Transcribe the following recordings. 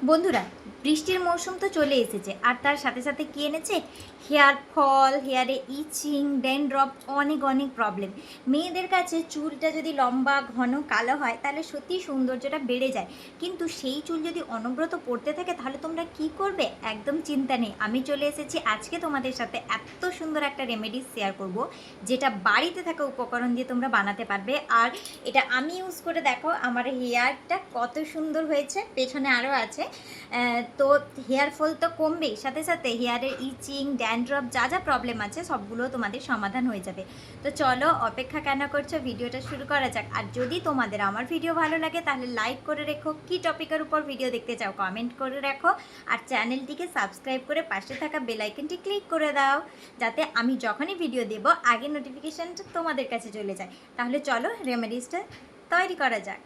বন্ধুরা, বৃষ্টির মৌসুম তো চলে এসেছে আর তার সাথে সাথে কি এনেছে? হেয়ার ফল, হেয়ারে ইচিং, ড্যান্ড্রফ, অনেক অনেক প্রবলেম। মেয়েদের কাছে চুলটা যদি লম্বা ঘন কালো হয় তাহলে সত্যিই সৌন্দর্যটা বেড়ে যায়, কিন্তু সেই চুল যদি অনবরত পড়তে থাকে তাহলে তোমরা কি করবে? একদম চিন্তা নেই, আমি চলে এসেছি আজকে তোমাদের সাথে এত সুন্দর একটা রেমেডিস শেয়ার করব, যেটা বাড়িতে থাকা উপকরণ দিয়ে তোমরা বানাতে পারবে। আর এটা আমি ইউজ করে দেখো আমার হেয়ারটা কত সুন্দর হয়েছে। পেছনে আরও আছে। তো হেয়ার ফল তো কমবেই, সাথে সাথে হেয়ারের ইচিং, ড্যান্ড্রফ যা যা প্রবলেম আছে সবগুলো তোমাদের সমাধান হয়ে যাবে। তো চলো, অপেক্ষা কেন করছো, ভিডিওটা শুরু করা যাক। আর যদি তোমাদের আমার ভিডিও ভালো লাগে তাহলে লাইক করে রেখো, কী টপিকের উপর ভিডিও দেখতে চাও কমেন্ট করে রাখো, আর চ্যানেলটিকে সাবস্ক্রাইব করে পাশে থাকা বেল আইকনটি ক্লিক করে দাও, যাতে আমি যখনই ভিডিও দেব আগে নোটিফিকেশানটা তোমাদের কাছে চলে যায়। তাহলে চলো রেমেডিসটা তৈরি করা যাক।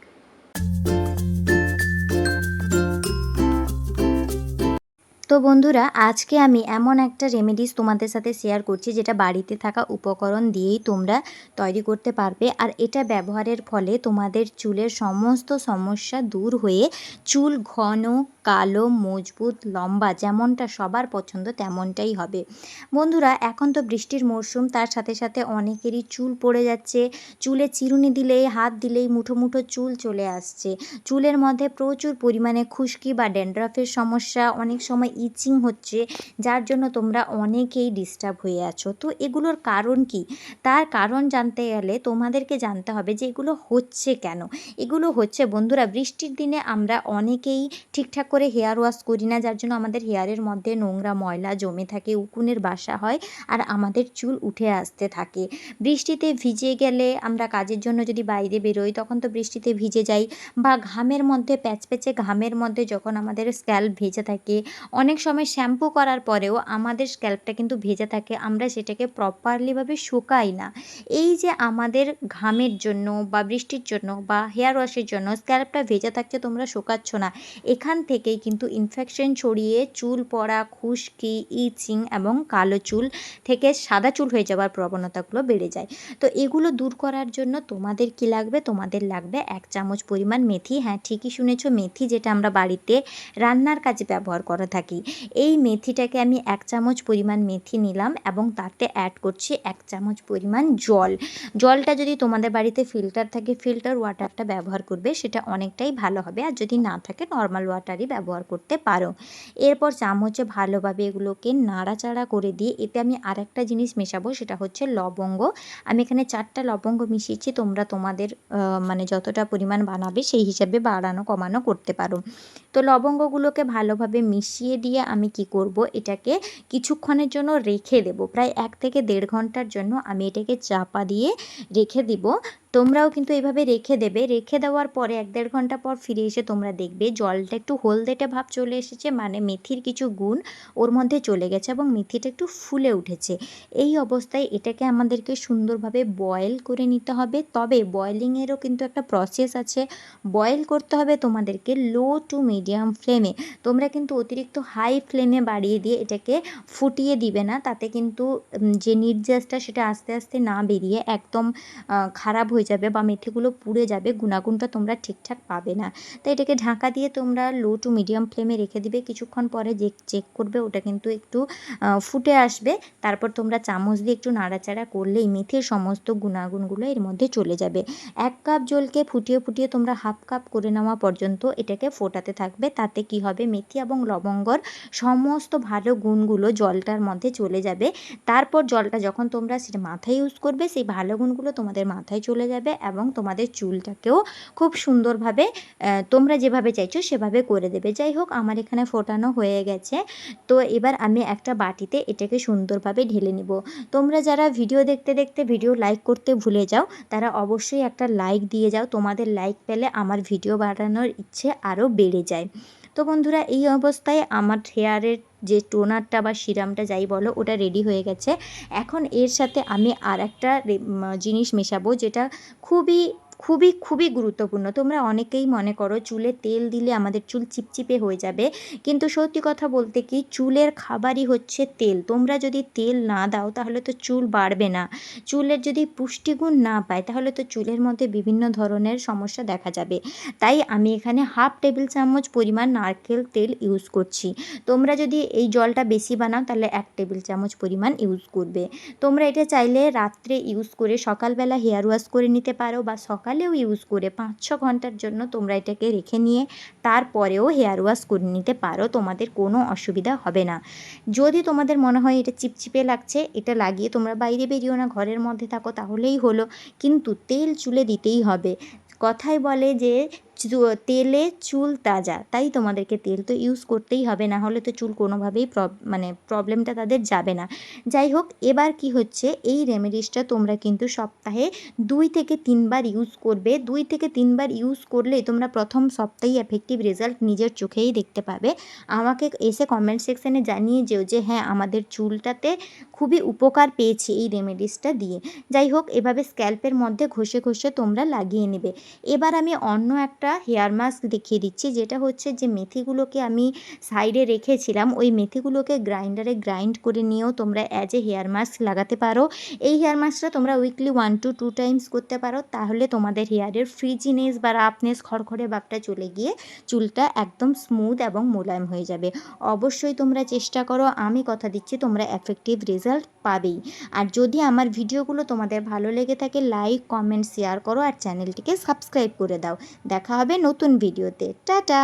তো বন্ধুরা, আজকে আমি এমন একটা রেমেডিস তোমাদের সাথে শেয়ার করছি যেটা বাড়িতে থাকা উপকরণ দিয়েই তোমরা তৈরি করতে পারবে। আর এটা ব্যবহারের ফলে তোমাদের চুলের সমস্ত সমস্যা দূর হয়ে চুল ঘন, কালো, মজবুত, লম্বা যেমনটা সবার পছন্দ তেমনটাই হবে। বন্ধুরা, এখন তো বৃষ্টির মরশুম, তার সাথে সাথে অনেকেরই চুল পড়ে যাচ্ছে। চুলে চিরুনি দিলেই, হাত দিলেই মুঠো মুঠো চুল চলে আসছে। চুলের মধ্যে প্রচুর পরিমাণে খুশকি বা ড্যান্ড্রফের সমস্যা, অনেক সময় ইচিং হচ্ছে, যার জন্য তোমরা অনেকেই ডিস্টার্ব হয়ে আছো। তো এগুলোর কারণ কি? তার কারণ জানতে গেলে তোমাদেরকে জানতে হবে যে এগুলো হচ্ছে কেন। এগুলো হচ্ছে বন্ধুরা, বৃষ্টির দিনে আমরা অনেকেই ঠিকঠাক করে হেয়ার ওয়াশ করি না, যার জন্য আমাদের হেয়ারের মধ্যে নোংরা ময়লা জমে থাকে, উকুনের বাসা হয়, আর আমাদের চুল উঠে আসতে থাকে। বৃষ্টিতে ভিজে গেলে, আমরা কাজের জন্য যদি বাইরে বেরোই তখন তো বৃষ্টিতে ভিজে যাই, বা ঘামের মধ্যে প্যাচপ্যাচে ঘামের মধ্যে যখন আমাদের স্ক্যাল্প ভেজে থাকে, অনেক সময় শ্যাম্পু করার পরেও আমাদের স্ক্যাল্পটা কিন্তু ভেজে থাকে, আমরা সেটাকে প্রপারলিভাবে শুকাই না। এই যে আমাদের ঘামের জন্য বা বৃষ্টির জন্য বা হেয়ার ওয়াশের জন্য স্ক্যাল্পটা ভেজে থাকছে, তোমরা শুকাচ্ছ না, এখান থেকেই কিন্তু ইনফেকশন ছড়িয়ে চুল পড়া, খুশকি, ইচিং এবং কালো চুল থেকে সাদা চুল হয়ে যাওয়ার প্রবণতাগুলো বেড়ে যায়। তো এগুলো দূর করার জন্য তোমাদের কি লাগবে? তোমাদের লাগবে 1 চামচ পরিমাণ মেথি। হ্যাঁ, ঠিকই শুনেছ, মেথি, যেটা আমরা বাড়িতে রান্নার কাজে ব্যবহার করে থাকি। এই মেথিটাকে আমি 1 চামচ পরিমাণ মেথি নিলাম এবং তাতে অ্যাড করছি 1 চামচ পরিমাণ জল। জলটা যদি তোমাদের বাড়িতে ফিল্টার থাকে, ফিল্টার ওয়াটারটা ব্যবহার করবে, সেটা অনেকটাই ভালো হবে। আর যদি না থাকে নর্মাল ওয়াটারই ব্যবহার করতে পারো। এরপর চামচে ভালোভাবে এগুলোকে নাড়াচাড়া করে দিয়ে এতে আমি আরেকটা জিনিস মেশাবো, সেটা হচ্ছে লবঙ্গ। আমি এখানে 4টা লবঙ্গ মিশিয়েছি, তোমরা তোমাদের মানে যতটা পরিমাণ বানাবে সেই হিসাবে বাড়ানো কমানো করতে পারো। তো লবঙ্গগুলোকে ভালোভাবে মিশিয়ে দিয়ে আমি কি করব, এটাকে কিছুক্ষণের জন্য রেখে দেব। প্রায় 1 থেকে 1.5 ঘন্টার জন্য আমি এটাকে চাপা দিয়ে রেখে দিব। তোমরাও কিন্তু এইভাবে রেখে দেবে। রেখে দেওয়ার পরে 1-1.5 ঘন্টা পর ফিরে এসে তোমরা দেখবে জলটা একটু হলদেটে ভাব চলে এসেছে, মানে মেথির কিছু গুণ ওর মধ্যে চলে গেছে এবং মেথিটা একটু ফুলে উঠেছে। এই অবস্থায় এটাকে আমাদেরকে সুন্দরভাবে বয়েল করে নিতে হবে। তবে বয়েলিংয়েরও কিন্তু একটা প্রসেস আছে। বয়েল করতে হবে তোমাদেরকে লো টু মিডিয়াম ফ্লেমে। তোমরা কিন্তু অতিরিক্ত হাই ফ্লেমে বাড়িয়ে দিয়ে এটাকে ফুটিয়ে দিবে না, তাতে কিন্তু যে নির্যাসটা সেটা আস্তে আস্তে না বেরিয়ে একদম খারাপ হয়ে যাবে বা মেথিগুলো পুড়ে যাবে, গুণাগুণটা তোমরা ঠিকঠাক পাবে না। তাই এটাকে ঢাকা দিয়ে তোমরা লো টু মিডিয়াম ফ্লেমে রেখে দিবে। কিছুক্ষণ পরে যে চেক করবে ওটা কিন্তু একটু ফুটে আসবে। তারপর তোমরা চামচ দিয়ে একটু নাড়াচাড়া করলেই মেথির সমস্ত গুণাগুণগুলো এর মধ্যে চলে যাবে। 1 কাপ জলকে ফুটিয়ে ফুটিয়ে তোমরা হাফ কাপ করে নেওয়া পর্যন্ত এটাকে ফোটাতে থাকবে। তাতে কি হবে, মেথি এবং লবঙ্গর সমস্ত ভালো গুণগুলো জলটার মধ্যে চলে যাবে। তারপর জলটা যখন তোমরা সেটা মাথায় ইউজ করবে, সেই ভালো গুণগুলো তোমাদের মাথায় চলে যাবে এবং তোমাদের চুলটাকেও খুব সুন্দরভাবে তোমরা যেভাবে চাইছো সেভাবে করে দেবে। যাই হোক, আমার এখানে ফোটানো হয়ে গেছে। তো এবার আমি একটা বাটিতে এটাকে সুন্দরভাবে ঢেলে নেব। তোমরা যারা ভিডিও দেখতে দেখতে ভিডিও লাইক করতে ভুলে যাও, তারা অবশ্যই একটা লাইক দিয়ে যাও। তোমাদের লাইক পেলে আমার ভিডিও বানানোর ইচ্ছে আরও বেড়ে যায়। তো বন্ধুরা, এই অবস্থায় আমার হেয়ারের যে টোনারটা বা সিরামটা যাই বলো, ওটা রেডি হয়ে গেছে। এখন এর সাথে আমি আর একটা জিনিস মেশাবো, যেটা খুবই খুবই, খুবই গুরুত্বপূর্ণ। তোমরা অনেকেই মনে করো চুলে তেল দিলে আমাদের চুল চিপচিপে হয়ে যাবে। কিন্তু সত্যি কথা বলতে কি চুলের খাবারই হচ্ছে তেল। তোমরা যদি তেল না দাও তাহলে তো চুল বাড়বে না। চুলের যদি পুষ্টিগুণ না পায় তাহলে তো চুলের মধ্যে বিভিন্ন ধরনের সমস্যা দেখা যাবে। তাই আমি এখানে 1/2 টেবিল চামচ পরিমাণ নারকেল তেল ইউজ করছি। তোমরা যদি এই জলটা বেশি বানাও তাহলে 1 টেবিল চামচ পরিমাণ ইউজ করবে। তোমরা এটা চাইলে রাত্রে ইউজ করে সকালবেলা হেয়ার ওয়াশ করে নিতে পারো বা সকালেও ইউজ করে 5-6 ঘন্টার জন্য তোমরা এটাকে রেখে নিয়ে তারপরেও হেয়ার ওয়াশ করে নিতে পারো। তোমাদের কোনো অসুবিধা হবে না। যদি তোমাদের মনে হয় এটা চিপচিপে লাগছে, এটা লাগিয়ে তোমরা বাইরে বেরিও না, ঘরের মধ্যে থাকো তাহলেই হলো। কিন্তু তেল চুলে দিতেই হবে। কথায় বলে যে তেলে চুল তাজা, তাই তোমাদেরকে তেল তো ইউজ করতেই হবে, না হলে তো চুল কোনোভাবেই মানে প্রবলেমটা তাদের যাবে না। যাই হোক, এবার কি হচ্ছে এই রেমেডিসটা তোমরা কিন্তু সপ্তাহে 2 থেকে 3 বার ইউজ করবে। 2 থেকে 3 বার ইউজ করলেই তোমরা প্রথম সপ্তাহেই এফেক্টিভ রেজাল্ট নিজের চোখেই দেখতে পাবে। আমাকে এসে কমেন্ট সেকশানে জানিয়ে যেও যে হ্যাঁ, আমাদের চুলটাতে খুবই উপকার পেয়েছি এই রেমেডিসটা দিয়ে। যাই হোক, এভাবে স্ক্যাল্পের মধ্যে ঘষে ঘষে তোমরা লাগিয়ে নেবে। এবার আমি অন্য একটা হেয়ার মাস্ক দেখিয়ে দিচ্ছি, যেটা হচ্ছে যে মেথিগুলোকে আমি সাইডে রেখেছিলাম, ওই মেথিগুলোকে গ্রাইন্ডারে গ্রাইন্ড করে নিয়েও তোমরা অ্যাজ এ হেয়ার মাস্ক লাগাতে পারো। এই হেয়ার মাস্কটা তোমরা উইকলি 1 to 2 টাইমস করতে পারো, তাহলে তোমাদের হেয়ারের ফ্রিজিনেস বা রাফনেস খড়খড়ে ভাবটা চলে গিয়ে চুলটা একদম স্মুথ এবং মোলায়েম হয়ে যাবে। অবশ্যই তোমরা চেষ্টা করো, আমি কথা দিচ্ছি তোমরা এফেক্টিভ রেজাল্ট পাবেই। আর যদি আমার ভিডিওগুলো তোমাদের ভালো লেগে থাকে লাইক, কমেন্ট, শেয়ার করো আর চ্যানেলটিকে সাবস্ক্রাইব করে দাও। দেখা হবে নতুন ভিডিওতে। টাটা।